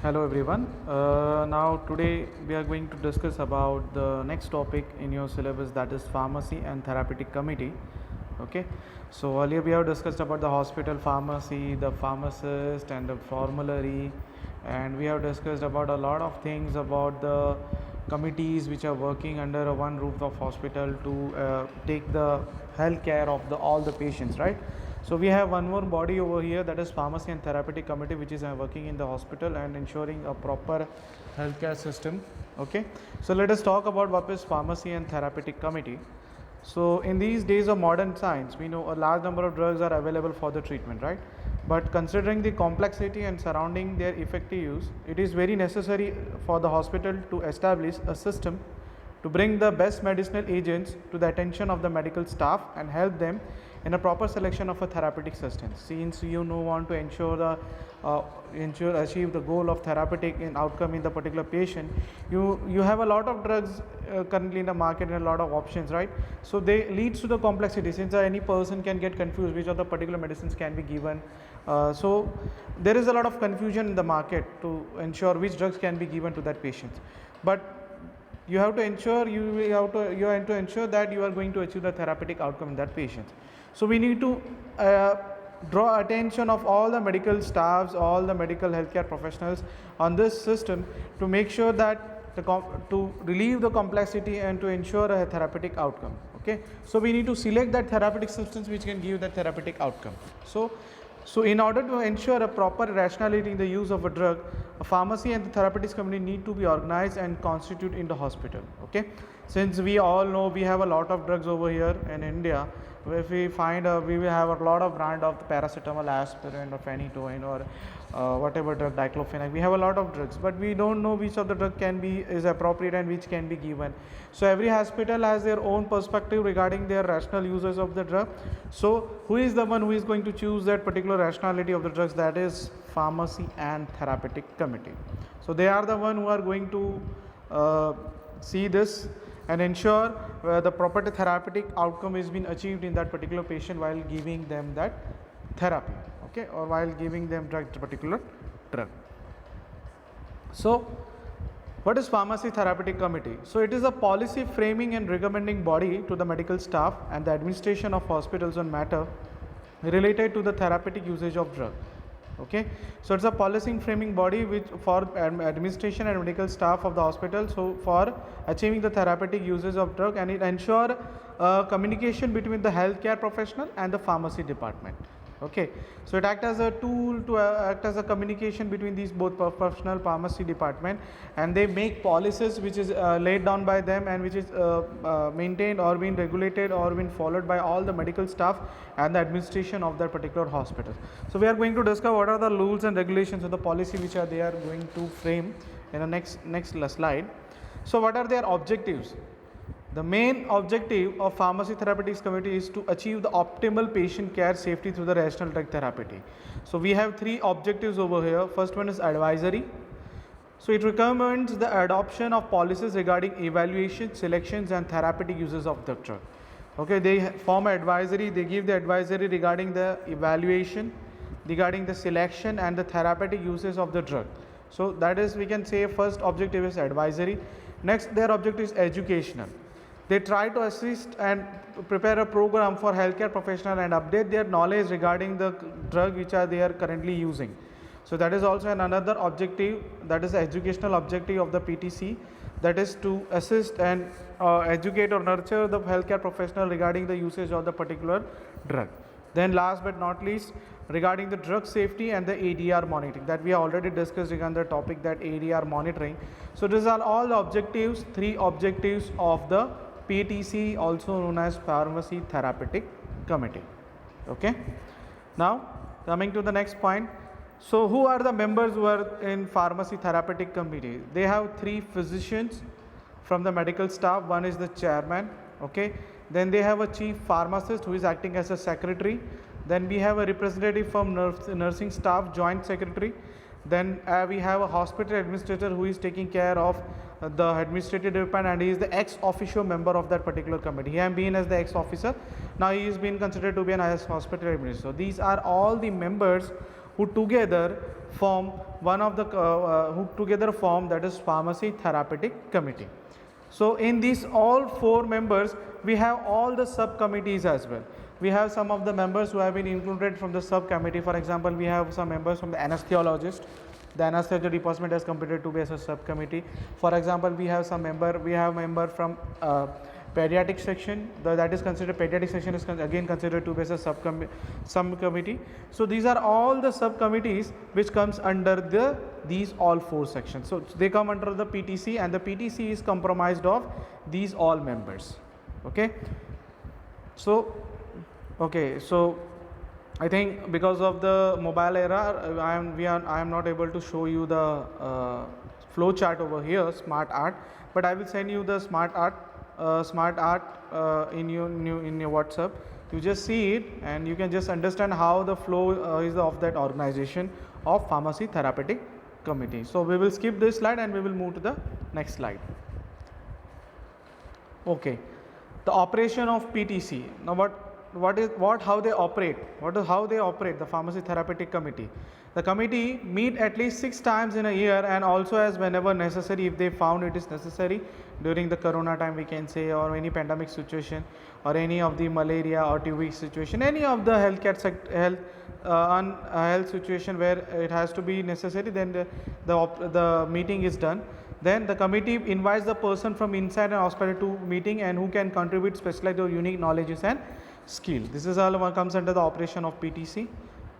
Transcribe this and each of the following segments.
Hello everyone. Now today we are going to discuss about the next topic in your syllabus, that is pharmacy and therapeutic committee. Okay. So earlier we have discussed about the hospital pharmacy, the pharmacist and the formulary, and we have discussed about a lot of things about the committees which are working under one roof of hospital to take the health care of all the patients, right? So we have one more body over here, that is pharmacy and therapeutic committee, which is working in the hospital and ensuring a proper healthcare system. Okay, so let us talk about what is pharmacy and therapeutic committee. So in these days of modern science, we know a large number of drugs are available for the treatment, right? But considering the complexity and surrounding their effective use, it is very necessary for the hospital to establish a system to bring the best medicinal agents to the attention of the medical staff and help them in a proper selection of a therapeutic substance. Since you want to achieve the goal of therapeutic in outcome in the particular patient, you have a lot of drugs currently in the market and a lot of options, right? So they leads to the complexity, since any person can get confused which of the particular medicines can be given. So there is a lot of confusion in the market to ensure which drugs can be given to that patient. But you have to ensure that you are going to achieve the therapeutic outcome in that patient. So we need to draw attention of all the medical staffs, all the medical healthcare professionals on this system to make sure that to relieve the complexity and to ensure a therapeutic outcome. Okay, so we need to select that therapeutic substance which can give that therapeutic outcome. So in order to ensure a proper rationality in the use of a drug, a pharmacy and the therapeutics committee need to be organized and constituted in the hospital. Okay, since we all know we have a lot of drugs over here in India. If we find we will have a lot of brand of the paracetamol, aspirin or phenytoin or whatever drug, diclofenac. We have a lot of drugs, but we don't know which of the drug is appropriate and which can be given. So every hospital has their own perspective regarding their rational uses of the drug. So who is the one who is going to choose that particular rationality of the drugs? That is pharmacy and therapeutic committee. So they are the one who are going to see this and ensure the proper therapeutic outcome is being achieved in that particular patient while giving them that therapy, okay, or while giving them particular drug. So what is pharmacy therapeutic committee? So it is a policy framing and recommending body to the medical staff and the administration of hospitals on matter related to the therapeutic usage of drug. Okay, so it's a policy framing body which for administration and medical staff of the hospital, so for achieving the therapeutic uses of drug, and it ensure communication between the healthcare professional and the pharmacy department. Okay, so it acts as a tool to act as a communication between these both professional pharmacy department, and they make policies which is laid down by them and which is maintained or been regulated or been followed by all the medical staff and the administration of that particular hospital. So we are going to discuss what are the rules and regulations of the policy which they are going to frame in the next slide. So what are their objectives? The main objective of Pharmacy Therapeutics Committee is to achieve the optimal patient care safety through the rational drug therapy. So we have three objectives over here. First one is advisory. So it recommends the adoption of policies regarding evaluation, selections and therapeutic uses of the drug. Okay, they form an advisory, they give the advisory regarding the evaluation, regarding the selection and the therapeutic uses of the drug. So that is, we can say, first objective is advisory. Next, their objective is educational. They try to assist and prepare a program for healthcare professionals and update their knowledge regarding the drug which they are currently using. So that is also another objective, that is the educational objective of the PTC, that is to assist and educate or nurture the healthcare professional regarding the usage of the particular drug. Then last but not least, regarding the drug safety and the ADR monitoring, that we already discussed regarding the topic, that ADR monitoring. So these are all the objectives, three objectives of the PTC, also known as Pharmacy Therapeutic Committee. Okay, now coming to the next point. So who are the members who are in Pharmacy Therapeutic Committee? They have three physicians from the medical staff. One is the chairman. Okay, then they have a chief pharmacist who is acting as a secretary. Then we have a representative from nursing staff, joint secretary. Then we have a hospital administrator who is taking care of the administrative department, and he is the ex officio member of that particular committee. He has been as the ex officer, now he is being considered to be an ex hospital administrator. So these are all the members who together form that is Pharmacy Therapeutic Committee. So in these all 4 members, we have all the subcommittees as well. We have some of the members who have been included from the subcommittee. For example, we have some members from the anesthesiologist. The anesthesia department has completed to be as a subcommittee. For example, we have member from pediatric section. That is considered, pediatric section is again considered to be as a subcommittee. So these are all the subcommittees which comes under these all 4 sections. So they come under the PTC, and the PTC is comprised of these all members. Okay. So I think because of the mobile era, I am not able to show you the flow chart over here, smart art, but I will send you the smart art in your WhatsApp. You just see it and you can just understand how the flow is of that organization of Pharmacy Therapeutic Committee. So we will skip this slide and we will move to the next slide. Okay, the operation of PTC. Now how they operate, the Pharmacy Therapeutic Committee. The committee meet at least 6 times in a year, and also as whenever necessary, if they found it is necessary during the corona time, we can say, or any pandemic situation, or any of the malaria or TB situation, any of the health situation where it has to be necessary, then the meeting is done. Then the committee invites the person from inside an hospital to meeting, and who can contribute specialized or unique knowledges and skill. This is all comes under the operation of PTC.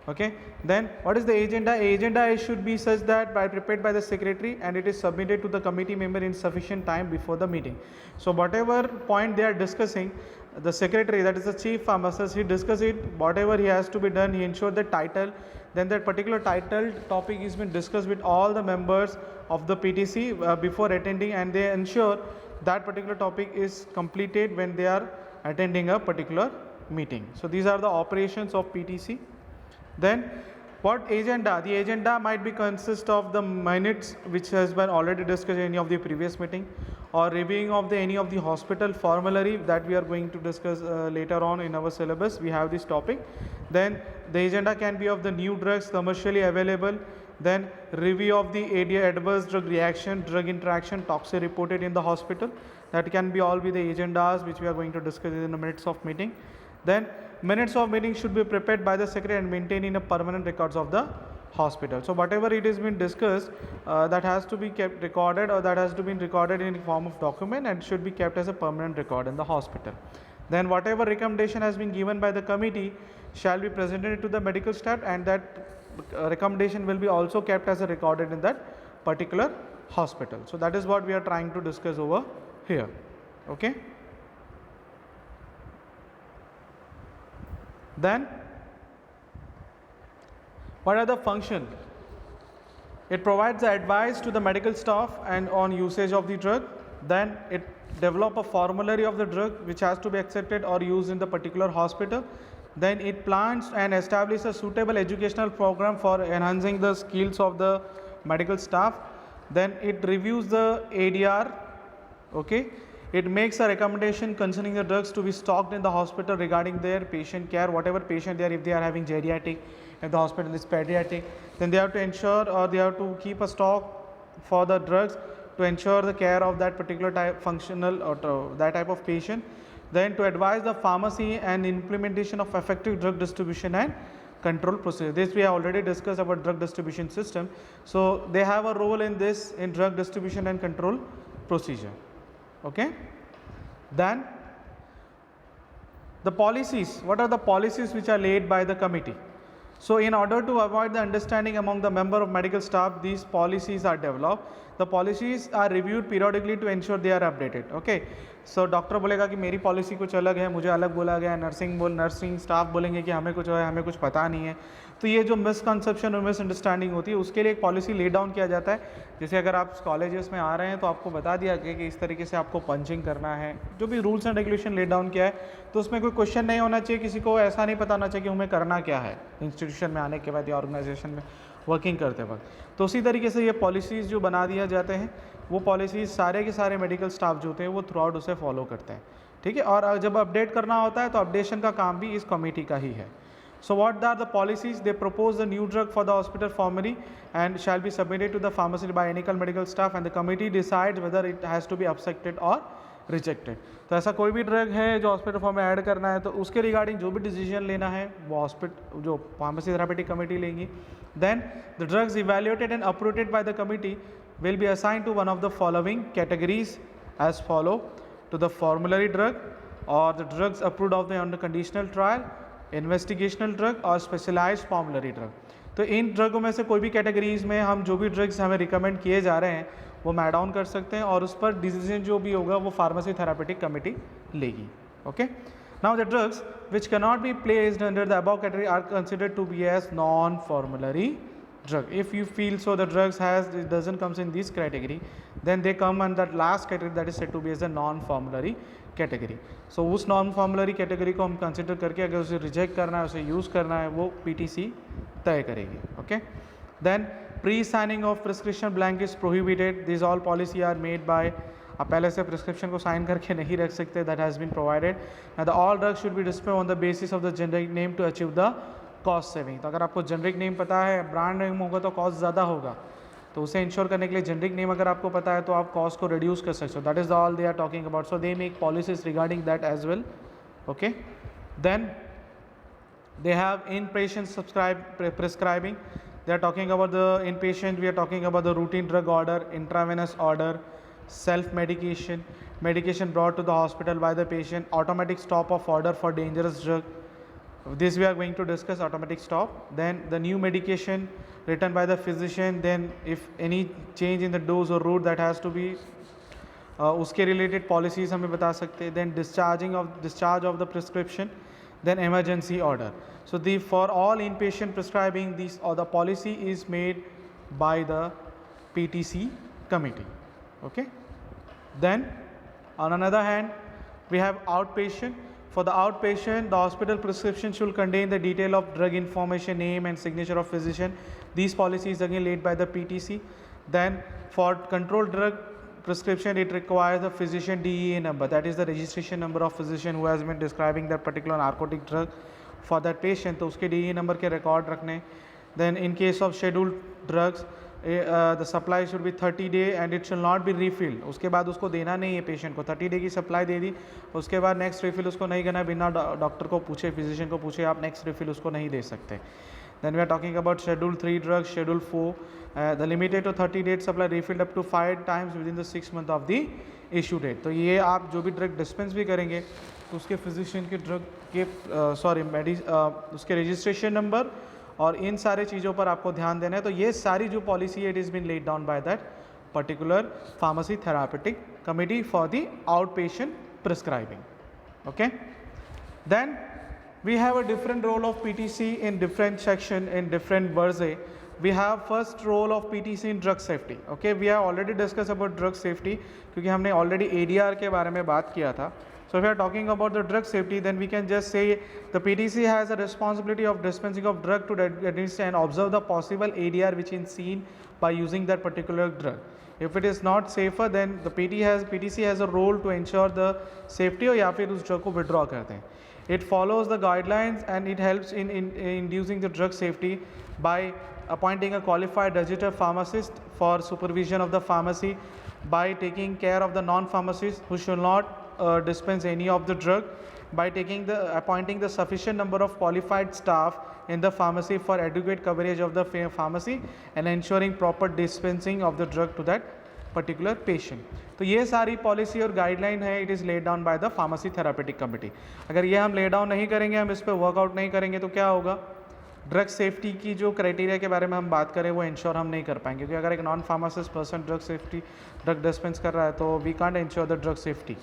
Okay. Then what is the agenda? Agenda should be such that prepared by the secretary, and it is submitted to the committee member in sufficient time before the meeting. So whatever point they are discussing, the secretary, that is the chief pharmacist, he discuss it, whatever he has to be done, he ensure the title, then that particular title topic is been discussed with all the members of the PTC before attending, and they ensure that particular topic is completed when they are attending a particular meeting. So these are the operations of PTC. Then what agenda? The agenda might be consist of the minutes which has been already discussed in any of the previous meeting, or reviewing of any of the hospital formulary that we are going to discuss later on in our syllabus. We have this topic. Then the agenda can be of the new drugs commercially available. Then review of the adverse drug reaction, drug interaction, toxic reported in the hospital. That can be all be the agendas which we are going to discuss in the minutes of meeting. Then minutes of meeting should be prepared by the secretary and maintained in a permanent records of the hospital. So whatever it has been discussed, that has to be kept recorded, or that has to be recorded in the form of document, and should be kept as a permanent record in the hospital. Then whatever recommendation has been given by the committee shall be presented to the medical staff, and that recommendation will be also kept as a recorded in that particular hospital. So that is what we are trying to discuss over here. Okay. Then what are the function? It provides the advice to the medical staff and on usage of the drug. Then it develop a formulary of the drug which has to be accepted or used in the particular hospital. Then it plans and establishes a suitable educational program for enhancing the skills of the medical staff. Then it reviews the ADR. Okay. It makes a recommendation concerning the drugs to be stocked in the hospital regarding their patient care, whatever patient they are. If they are having geriatric, if the hospital is pediatric, then they have to ensure, or they have to keep a stock for the drugs to ensure the care of that particular type functional or that type of patient. Then to advise the pharmacy and implementation of effective drug distribution and control procedure. This we have already discussed about drug distribution system. So they have a role in this, in drug distribution and control procedure. Okay. Then the policies. What are the policies which are laid by the committee? So in order to avoid the understanding among the member of medical staff, these policies are developed. The policies are reviewed periodically to ensure they are updated. Okay. So doctor बोलेगा कि मेरी policy कुछ अलग है, मुझे अलग बोला गया, नर्सिंग स्टाफ बोलेंगे कि हमें कुछ पता नहीं है. तो ये जो मिसकंसेप्शन और मिसअंडरस्टैंडिंग होती है, उसके लिए एक पॉलिसी ले डाउन किया जाता है. जैसे अगर आप कॉलेजेस में आ रहे हैं तो आपको बता दिया गया कि इस तरीके से आपको पंचिंग करना है, जो भी rules and regulation lay down किया है. तो उसमें कोई क्वेश्चन नहीं होना चाहिए, किसी को ऐसा नहीं पता होना चाहिए कि हमें करना क्या है इंस्टीट्यूशन में आने के बाद या ऑर्गेनाइजेशन में वर्किंग करते वक्त. तो उसी तरीके से ये पॉलिसीज़ जो बना दिया जाते हैं, वो पॉलिसीज़ सारे के सारे मेडिकल स्टाफ जो होते हैं वो थ्रू आउट उसे फॉलो करते हैं. ठीक है. और जब अपडेट करना होता है तो अपडेशन का काम भी इस कमेटी का ही है. So what are the policies? They propose the new drug for the hospital formulary and shall be submitted to the pharmacy by clinical medical staff, and the committee decides whether it has to be accepted or rejected. तो ऐसा कोई भी drug है जो hospital form में add करना है तो उसके रिगार्डिंग जो भी डिसीजन लेना है वो हॉस्पिटल जो फार्मेसी थेरापेटिक कमेटी लेंगी. Then the drugs evaluated and approved by the committee will be assigned to one of the following categories as follow: to the formulary drug or the drugs approved of the under conditional trial, investigational drug और specialized formulary drug. तो इन ड्रगों में से कोई भी categories में हम जो भी ड्रग्स हमें रिकमेंड किए जा रहे हैं वो मैड ऑन कर सकते हैं और उस पर डिसीजन जो भी होगा वो फार्मेसी थेरापेटिक कमेटी लेगी. Okay. Now the drugs which can not be placed under the above category are considered to be as non formulary drug. If you feel so the drugs doesn't comes in this category, then they come under that last category that is said to be as a non-formulary category. So उस non-formulary category को हम consider करके अगर उसे reject करना है, उसे use करना है, वो PTC तय करेगी. Okay. Then pre-signing of prescription blank is prohibited. These all policy are made by आप पहले से प्रिस्क्रिप्शन को साइन करके नहीं रख सकते. That has been provided. Now the all drugs should be dispensed on the basis of the generic name to achieve the cost saving. तो अगर आपको जेनरिक नेम पता है, ब्रांड नेम होगा तो कॉस्ट ज़्यादा होगा, तो उसे इंश्योर करने के लिए जेनरिक नेम अगर आपको पता है तो आप कॉस्ट को रिड्यूस कर सकते हो. That is all they are talking about. So they make policies regarding that as well. Okay. Then they have in patient prescribing. They are talking about the in patient. We are talking about the routine drug order, intravenous order, self medication, medication brought to the hospital by the patient, automatic stop of order for dangerous drug. This we are going to discuss, automatic stop. Then the new medication written by the physician. Then if any change in the dose or route that has to be उसके related policies हमें बता सकते हैं. Then discharge of the prescription. Then emergency order. So the for all inpatient prescribing these or the policy is made by the PTC committee. Okay. Then on another hand we have outpatient. For the outpatient, the hospital prescription should contain the detail of drug information, name and signature of physician. These policies again laid by the PTC. Then for controlled drug prescription, it requires the physician DEA number, that is the registration number of physician who has been describing that particular narcotic drug for that patient. तो उसके DEA number के record रखने. Then in case of scheduled drugs, the supply should be 30 day and it shall not be refilled. उसके बाद उसको देना नहीं है पेशेंट को. 30 डे की सप्लाई दे दी, उसके बाद नेक्स्ट रिफिल उसको नहीं करना, बिना डॉक्टर को पूछे, फिजिशियन को पूछे आप नेक्स्ट रिफिल उसको नहीं दे सकते. Then we are talking about Schedule 3 drugs, Schedule 4, the limited to 30 days supply refilled up to 5 times within the 6 month of the issue date. तो ये आप जो भी ड्रग डिस्पेंस भी करेंगे तो उसके फिजिशियन के ड्रग के उसके रजिस्ट्रेशन नंबर और इन सारे चीज़ों पर आपको ध्यान देना है. तो ये सारी जो पॉलिसी है it is been laid down by that particular pharmacy therapeutic committee for the out patient prescribing. Okay. Then we have a different role of PTC in different section in different verse. We have first role of PTC in drug safety. Okay, we have already discussed about drug safety क्योंकि हमने already ADR के बारे में बात किया था. So if we are talking about the drug safety, then we can just say the PTC has a responsibility of dispensing of drug to administer and observe the possible ADR which is seen by using that particular drug. If it is not safer, then the PTC has a role to ensure the safety और या फिर उस drug को withdraw करते हैं. It follows the guidelines and it helps in inducing the drug safety by appointing a qualified registered pharmacist for supervision of the pharmacy, by taking care of the non-pharmacists who should not dispense any of the drug, by appointing the sufficient number of qualified staff in the pharmacy for adequate coverage of the pharmacy and ensuring proper dispensing of the drug to that particular patient. तो ये सारी policy और guideline है, it is lead down by the pharmacy therapeutic committee. अगर ये हम lay down नहीं करेंगे, हम इस पर वर्कआउट नहीं करेंगे तो क्या होगा, ड्रग सेफ्टी की जो क्राइटेरिया के बारे में हम बात करें वो इंश्योर हम नहीं कर पाएंगे. क्योंकि अगर एक non pharmacist person drug dispense कर रहा है तो we can't ensure the drug safety.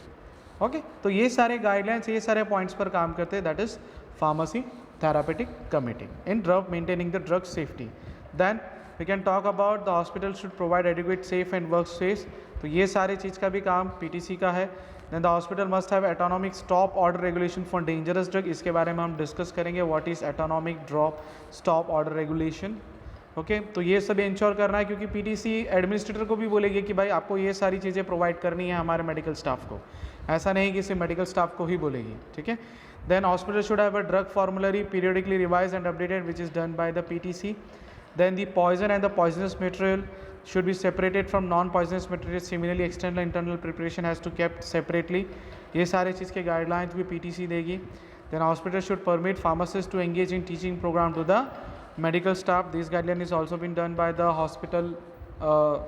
Okay. तो ये सारे गाइडलाइंस, ये सारे पॉइंट्स पर काम करते हैं. That is pharmacy therapeutic committee in drug maintaining the drug safety. Then we can talk about the hospital should provide adequate safe and work space. तो ये सारे चीज़ का भी काम PTC का है. Then the hospital must have autonomic stop order regulation for dangerous drug. इसके बारे में हम डिस्कस करेंगे. What is autonomic stop order regulation? Okay तो ये सब इंश्योर करना है, क्योंकि पीटीसी एडमिनिस्ट्रेटर को भी बोलेगी कि भाई आपको ये सारी चीज़ें प्रोवाइड करनी है हमारे मेडिकल स्टाफ को, ऐसा नहीं कि सिर्फ मेडिकल स्टाफ को ही बोलेगी, ठीक है। Then hospital should have a drug formulary periodically revise and updated which is done by the PTC. Then the poison and the poisonous material should be separated from non-poisonous material. Similarly, external and internal preparation has to kept separately. ये सारे चीज़ के guidelines भी PTC देगी. Then hospital should permit pharmacists to engage in teaching program to the medical staff. This guideline is also been done by the hospital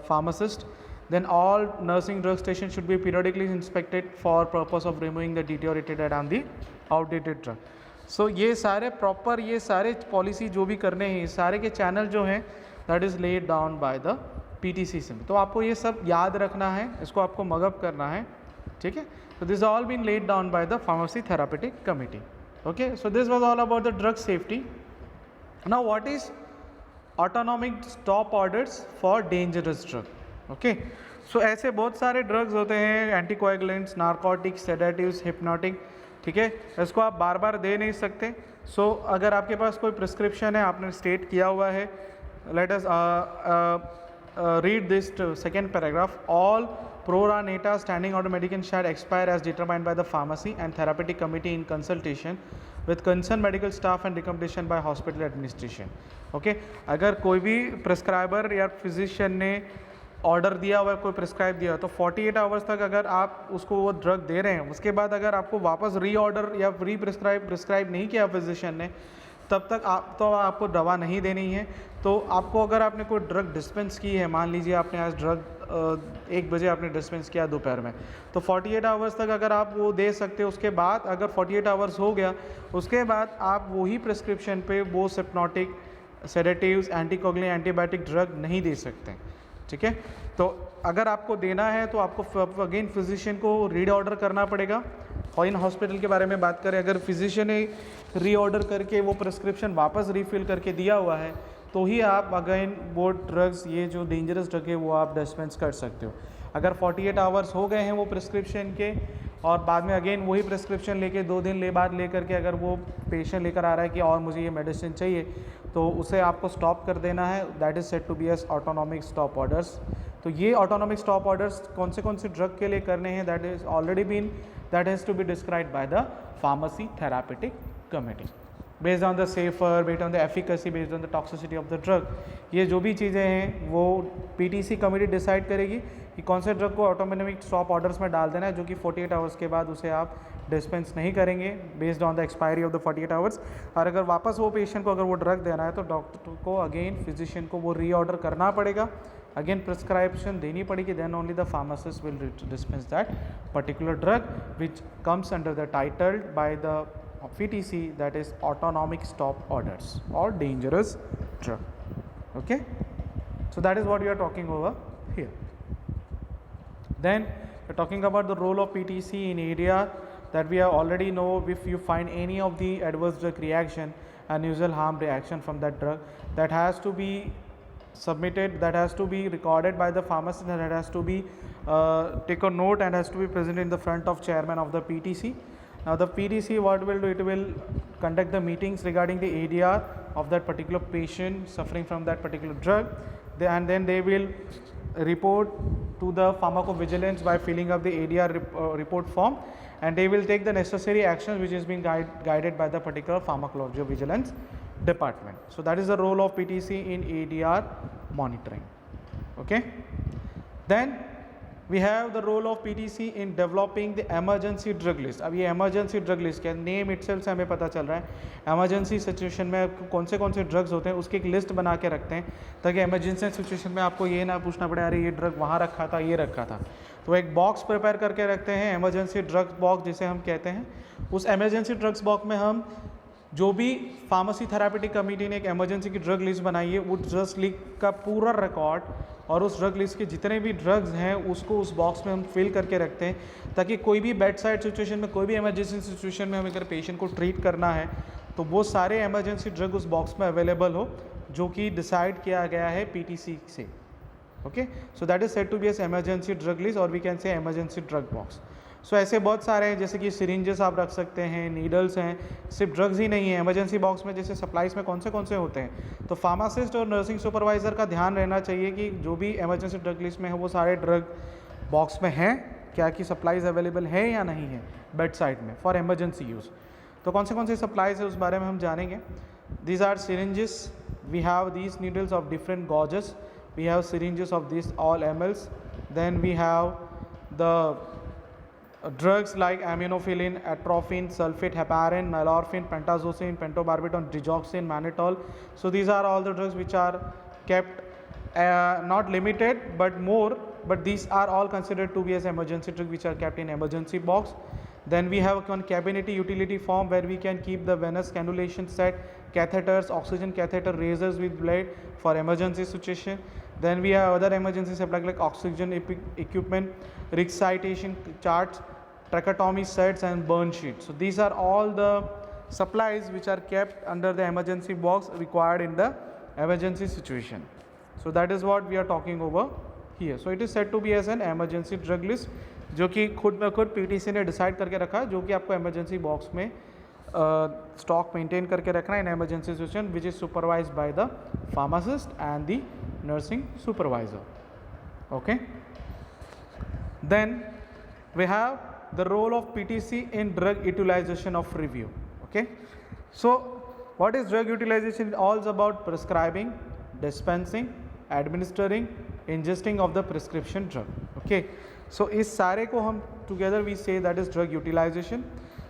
pharmacist. Then all nursing drug stations should be periodically inspected for purpose of removing the deteriorated and the outdated drug. सो ये सारे proper ये सारे policy जो भी करने हैं, सारे के चैनल जो हैं that is lead down by the PTC SIM. तो आपको ये सब याद रखना है, इसको आपको मगअप करना है, ठीक है। तो this all been laid down by the pharmacy therapeutic committee. Okay, so this was all about the drug safety. Now what is autonomic stop orders for dangerous drug. Okay, so ऐसे बहुत सारे drugs होते हैं, anticoagulants, narcotics, sedatives, hypnotic, ठीक है। इसको आप बार बार दे नहीं सकते। सो अगर आपके पास कोई प्रिस्क्रिप्शन है, आपने स्टेट किया हुआ है, let us read this second paragraph. All pro re nata standing order medication shall expire as determined by the pharmacy and therapeutic committee in consultation with concern medical staff and recommendation by hospital administration. Okay, अगर कोई भी prescriber या physician ने order दिया हुआ है, कोई prescribe दिया, तो 48 आवर्स तक अगर आप उसको वो ड्रग दे रहे हैं, उसके बाद अगर आपको वापस रीऑर्डर या प्रिस्क्राइब नहीं किया फिजिशियन ने, तब तक आपको दवा नहीं देनी है। तो आपको अगर आपने कोई ड्रग डिस्पेंस की है, मान लीजिए आपने आज ड्रग 1 बजे आपने डिस्पेंस किया दोपहर में, तो 48 आवर्स तक अगर आप वो दे सकते हो। उसके बाद अगर 48 आवर्स हो गया, उसके बाद आप वही प्रिस्क्रिप्शन पे वो सिप्नोटिक, सेडेटिव्स, एंटीकोगुलेंट, एंटीबायोटिक ड्रग नहीं दे सकते, ठीक है। तो अगर आपको देना है तो आपको अगेन फिजिशियन को रीऑर्डर करना पड़ेगा। और इन हॉस्पिटल के बारे में बात करें, अगर फिजिशियन ने रीऑर्डर करके वो प्रिस्क्रिप्शन वापस रीफिल करके दिया हुआ है, तो ही आप अगेन वो ड्रग्स, ये जो डेंजरस ड्रग है, वो आप डिस्पेंस कर सकते हो। अगर 48 आवर्स हो गए हैं वो प्रिस्क्रिप्शन के, और बाद में अगेन वही प्रिस्क्रिप्शन लेके 2 दिन बाद लेकर के अगर वो पेशेंट लेकर आ रहा है कि और मुझे ये मेडिसिन चाहिए, तो उसे आपको स्टॉप कर देना है। That is said to be as autonomic stop orders. तो ये ऑटोनॉमिक स्टॉप ऑर्डर्स कौन से ड्रग के लिए करने हैं, that is already been that has to be described by the pharmacy therapeutic committee based on the safer, based on the efficacy, based on the toxicity of the drug. ये जो भी चीज़ें हैं वो पीटीसी कमिटी डिसाइड करेगी कि कौन से ड्रग को ऑटोनॉमिक स्टॉप ऑर्डर्स में डाल देना है, जो कि 48 आवर्स के बाद उसे आप डिस्पेंस नहीं करेंगे based on the expiry of the 48 hours. और अगर वापस वो पेशेंट को अगर वो ड्रग देना है, तो डॉक्टर को अगेन फिजिशियन को वो रीऑर्डर करना पड़ेगा, अगेन प्रिस्क्रिप्शन देनी पड़ेगी, then only the pharmacist will dispense that particular drug which comes under the title by the PTC, that is autonomic stop orders or dangerous drug. Okay, so that is what we are talking over here. Then we are talking about the role of PTC in area that we already know. If you find any of the adverse drug reaction, unusual harm reaction from that drug, that has to be submitted, that has to be recorded by the pharmacist, and that has to be take a note and has to be present in the front of chairman of the PTC. Now the PTC what will do, it will conduct the meetings regarding the ADR of that particular patient suffering from that particular drug, and then they will report to the pharmacovigilance by filling up the ADR report form, and they will take the necessary actions which is being guided by the particular pharmacovigilance department. So that is the role of PTC in ADR monitoring. Okay, then we have the role of PTC in developing the emergency drug list. अब ये emergency drug list क्या, name itself से हमें पता चल रहा है emergency situation में कौन से ड्रग्स होते हैं, उसकी एक लिस्ट बना के रखते हैं, ताकि emergency situation में आपको ये ना पूछना पड़े अरे ये ड्रग वहाँ रखा था, ये रखा था। तो एक बॉक्स प्रिपेयर करके रखते हैं, emergency ड्रग्स बॉक्स जिसे हम कहते हैं। उस emergency ड्रग्स बॉक्स में हम जो भी फार्मेसी थेरापेटिक कमेटी ने एक इमरजेंसी की ड्रग लिस्ट बनाई है, वो ड्रग लिस्ट का पूरा रिकॉर्ड और उस ड्रग लिस्ट के जितने भी ड्रग्स हैं उसको उस बॉक्स में हम फिल करके रखते हैं, ताकि कोई भी बेड साइड सिचुएशन में, कोई भी इमरजेंसी सिचुएशन में हमें अगर पेशेंट को ट्रीट करना है, तो वो सारे इमरजेंसी ड्रग उस बॉक्स में अवेलेबल हो, जो कि डिसाइड किया गया है पीटीसी से। Okay, so that is said to be as emergency drug list और we can say emergency drug box. So ऐसे बहुत सारे हैं, जैसे कि सिरिंजेस आप रख सकते हैं, नीडल्स हैं, सिर्फ ड्रग्स ही नहीं है। इमरजेंसी बॉक्स में जैसे सप्लाईज में कौन से होते हैं, तो फार्मासिस्ट और नर्सिंग सुपरवाइज़र का ध्यान रहना चाहिए कि जो भी इमरजेंसी ड्रग लिस्ट में है वो सारे ड्रग बॉक्स में हैं क्या, कि सप्लाईज अवेलेबल है या नहीं है बेड साइड में फॉर इमरजेंसी यूज़। तो कौन से सप्लाईज है उस बारे में हम जानेंगे। These are syringes, we have these needles of different gauges, we have syringes of these all mls, then we have the drugs like aminophylline, atropine, sulfate, heparin, nalorphine, pentazocine, pentobarbital, digoxin, mannitol. So these are all the drugs which are kept not limited but more, but these are all considered to be as emergency drug which are kept in emergency box. Then we have one cabinet utility form where we can keep the venous cannulation set, catheters, oxygen catheter, razors with blade for emergency situation. Then we have other emergency supply like oxygen equipment, resuscitation charts, tracheotomy sets and burn sheets. So these are all the supplies which are kept under the emergency box required in the emergency situation. So that is what we are talking over here. So it is said to be as an emergency drug list, जो कि खुद में खुद PTC ने decide करके रखा है, जो कि आपको इमरजेंसी बॉक्स में स्टॉक मेंटेन करके रखना है in emergency situation, which is supervised by the pharmacist and the nursing supervisor. Okay, then we have the role of PTC in drug utilization of review. Okay, so what is drug utilization? All about prescribing, dispensing, administering, ingesting of the prescription drug. Okay, so इस सारे को हम together we say that is drug utilization.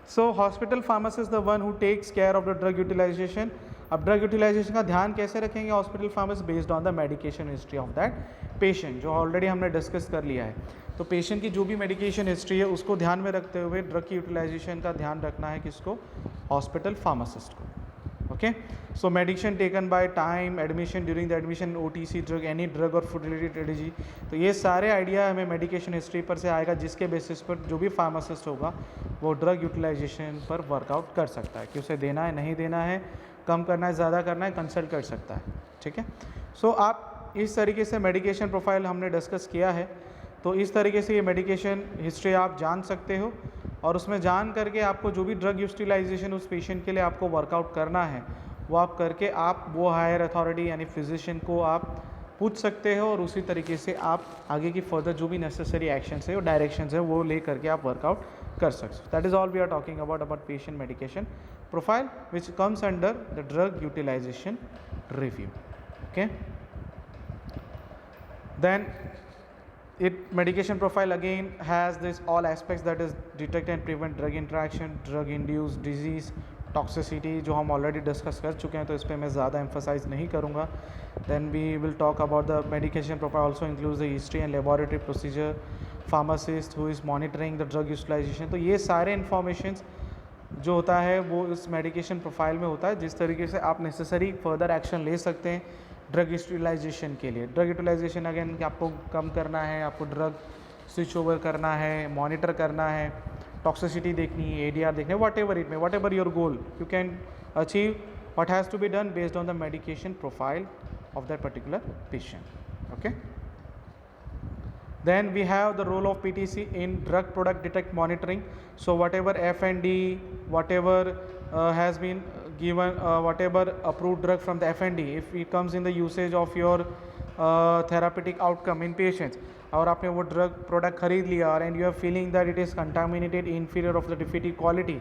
So hospital pharmacist the one who takes care of the drug utilization. अब drug utilization का ध्यान कैसे रखेंगे hospital pharmacist? Based on the medication history of that patient, जो already हमने discuss कर लिया है। तो पेशेंट की जो भी मेडिकेशन हिस्ट्री है उसको ध्यान में रखते हुए ड्रग की यूटिलाइजेशन का ध्यान रखना है किसको? हॉस्पिटल फार्मासिस्ट को। Okay, so medication taken by time, admission, during the admission, OTC drug, any drug और फूड रिलेटेड स्ट्रेटेजी। तो ये सारे आइडिया हमें मेडिकेशन हिस्ट्री पर से आएगा, जिसके बेसिस पर जो भी फार्मासिस्ट होगा वो ड्रग यूटिलाइजेशन पर वर्कआउट कर सकता है कि उसे देना है, नहीं देना है, कम करना है, ज़्यादा करना है, कंसल्ट कर सकता है। ठीक है, सो आप इस तरीके से मेडिकेशन प्रोफाइल हमने डिस्कस किया है। तो इस तरीके से ये मेडिकेशन हिस्ट्री आप जान सकते हो, और उसमें जान करके आपको जो भी ड्रग यूटिलाइजेशन उस पेशेंट के लिए आपको वर्कआउट करना है वो आप करके आप वो हायर अथॉरिटी यानी फिजिशियन को आप पूछ सकते हो, और उसी तरीके से आप आगे की फर्दर जो भी नेसेसरी एक्शंस है और डायरेक्शंस है वो ले करके आप वर्कआउट कर सकते हो। That is all we are talking about patient medication profile which comes under the drug utilization review. Okay, then medication profile again has this all aspects, that is detect and prevent drug interaction, drug induced disease, toxicity, जो हम already discuss कर चुके हैं तो इस पर मैं ज़्यादा एम्फोसाइज नहीं करूँगा। Then we will talk about the medication profile also includes the history and laboratory procedure, pharmacist who is monitoring the drug utilization. तो ये सारे इन्फॉर्मेशन जो होता है वो इस मेडिकेशन प्रोफाइल में होता है, जिस तरीके से आप नेसेसरी फर्दर एक्शन ले सकते हैं ड्रग यूटिलाइजेशन के लिए। ड्रग यूटिलाइजेशन अगेन आपको कम करना है, आपको ड्रग स्विच ओवर करना है, मॉनिटर करना है, टॉक्सिसिटी देखनी है, ADR देखना है, वट एवर इट में, what ever your goal you can achieve what has to be done based on the medication profile of that particular patient. Okay, then we have the role of PTC in drug product detect monitoring. So whatever F&D, whatever has been given, whatever approved drug from the F&D, if it comes in the usage of your therapeutic outcome in patients, और आपने वो drug product खरीद लिया और and you are feeling that it is contaminated, inferior of the defective quality,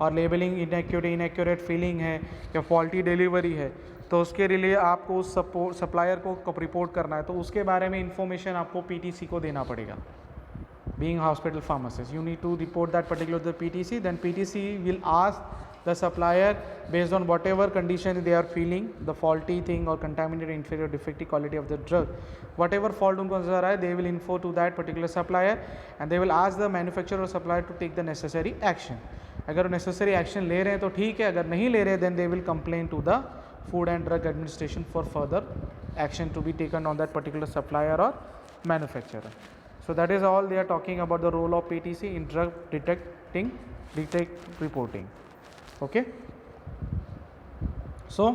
और labeling inaccurate feeling है या faulty delivery है, तो उसके लिए आपको उस सप्लायर को रिपोर्ट करना है। तो उसके बारे में इंफॉर्मेशन आपको पीटीसी को देना पड़ेगा। Being hospital pharmacist, you need to report that particular to the PTC. Then PTC will ask the supplier based on whatever condition they are feeling, the faulty thing or contaminated, inferior, defective quality of the drug, whatever fault उनको नजर आए, they will info to that particular supplier and they will ask the manufacturer or supplier to take the necessary action. अगर necessary action ले रहे हैं तो ठीक है, अगर नहीं ले रहे then they will complain to the Food and Drug Administration for further action to be taken on that particular supplier or manufacturer. So that is all they are talking about the role of PTC in drug detect reporting. Okay, so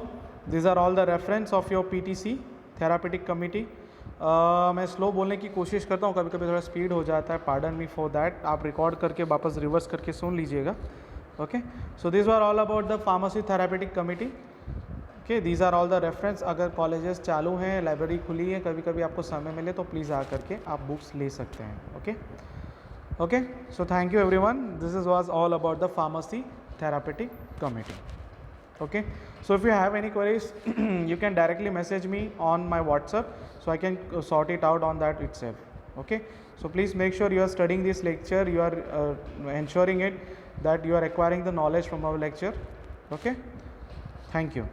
these are all the reference of your PTC therapeutic committee. मैं slow बोलने की कोशिश करता हूँ, कभी कभी थोड़ा speed हो जाता है, पार्डन मी फॉर दैट। आप रिकॉर्ड करके वापस रिवर्स करके सुन लीजिएगा। Okay, so this are all about the pharmacy therapeutic committee. Okay, these are all the reference. अगर कॉलेजेस चालू हैं, लाइब्रेरी खुली है, कभी कभी आपको समय मिले तो प्लीज़ आ करके आप बुक्स ले सकते हैं। Okay okay, so thank you everyone, this is was all about the pharmacy therapeutic committee. Okay, so if you have any queries you can directly message me on my WhatsApp, so I can sort it out on that itself. Okay, so please make sure you are studying this lecture, you are ensuring it that you are acquiring the knowledge from our lecture. Okay, thank you.